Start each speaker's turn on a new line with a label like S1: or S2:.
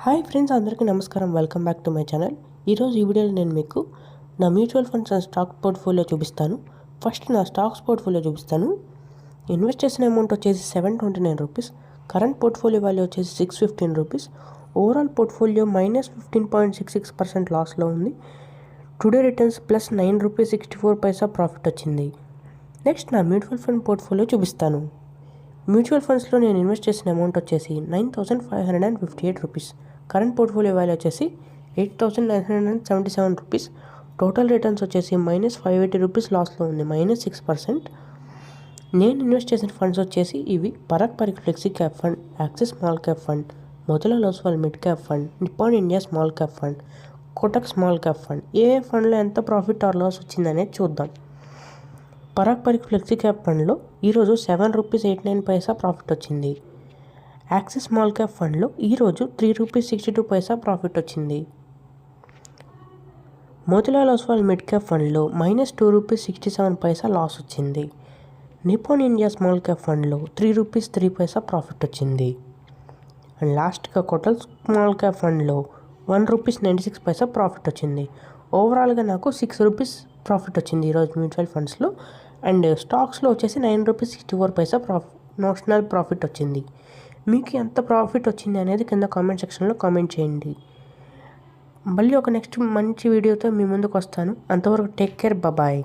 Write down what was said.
S1: Hi friends, అందరికీ నమస్కారం. Welcome back to my channel. ఈరోజు ఈ వీడియోలో నేను మీకు నా mutual funds and stock portfolio చూపిస్తాను. ఫస్ట్ నా స్టాక్స్ పోర్ట్ఫోలియో చూపిస్తాను. ఇన్వెస్ట్ చేసిన అమౌంట్ వచ్చేసి 729 రూపీస్, కరెంట్ పోర్ట్ఫోలియో వాల్యూ వచ్చేసి 615 రూపీస్, ఓవరాల్ పోర్ట్ఫోలియో -15.66% లాస్లో ఉంది. టుడే రిటర్న్స్ ప్లస్ 9 రూపీస్ 64 పైసా ప్రాఫిట్ వచ్చింది. నెక్స్ట్ నా మ్యూచువల్ ఫండ్ పోర్ట్ఫోలియో చూపిస్తాను. మ్యూచువల్ ఫండ్స్లో నేను ఇన్వెస్ట్ చేసిన అమౌంట్ వచ్చేసి 9,558 రూపీస్, కరెంట్ పోర్ట్ఫోలియో వాల్యూ వచ్చేసి 8,977 రూపీస్, టోటల్ రిటర్న్స్ వచ్చేసి -580 రూపీస్ లాస్లో ఉంది, -6%. నేను ఇన్వెస్ట్ చేసిన ఫండ్స్ వచ్చేసి ఇవి: Parag Parikh flexi cap fund, Axis small cap fund, Motilal Oswal mid cap fund, Nippon India small cap fund, Kotak small cap fund. ఏ ఫండ్లో ఎంత ప్రాఫిట్ ఆర్ లాస్ వచ్చిందనేది చూద్దాం. పరాగ్ పారిక్ ఫ్లెక్సీ క్యాప్ ఫండ్లో ఈరోజు 7 రూపీస్ 89 పైసా ప్రాఫిట్ వచ్చింది. యాక్సిస్ స్మాల్ క్యాప్ ఫండ్లో ఈరోజు 3 రూపీస్ 62 పైసా ప్రాఫిట్ వచ్చింది. మోతిలాల్ ఓస్వాల్ మిడ్ క్యాప్ ఫండ్లో -2 రూపీస్ 67 పైసా లాస్ వచ్చింది. నిప్పాన్ ఇండియా స్మాల్ క్యాప్ ఫండ్లో 3 రూపీస్ 3 పైసా ప్రాఫిట్ వచ్చింది. అండ్ లాస్ట్గా కోటక్ స్మాల్ క్యాప్ ఫండ్లో 1 రూపీస్ 96 పైసా ప్రాఫిట్ వచ్చింది. ఓవరాల్గా నాకు 6 రూపీస్ ప్రాఫిట్ వచ్చింది ఈరోజు మ్యూచువల్ ఫండ్స్లో. అండ్ స్టాక్స్లో వచ్చేసి 9 రూపీస్ 64 పైసా నోషనల్ ప్రాఫిట్ వచ్చింది. మీకు ఎంత ప్రాఫిట్ వచ్చింది అనేది కింద కామెంట్ సెక్షన్లో కామెంట్ చేయండి. మళ్ళీ ఒక నెక్స్ట్ మంచి వీడియోతో మీ ముందుకు వస్తాను. అంతవరకు టేక్ కేర్, బాయ్.